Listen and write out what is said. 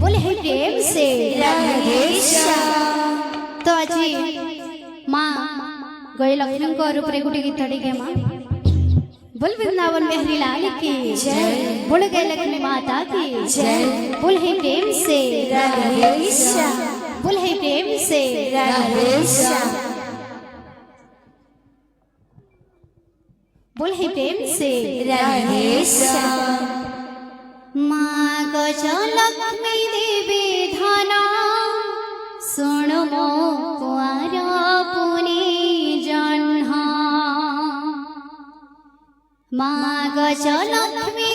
बोले है प्रेम से राधे श्याम। तो अजी माँ गए लक्ष्मी को रूप रे गुटी गीत के माँ बोल वृंदावन बिहारी लाल की जय। बोल गए लक्ष्मी माता की जय। बोल है प्रेम से राधे श्याम। बोल है प्रेम से राधे श्याम। बोल है प्रेम से राधे श्याम। माँ गजलक्ष्मी देवी धना सुन मो कुआर पुनि जन्हा माँ गजलक्ष्मी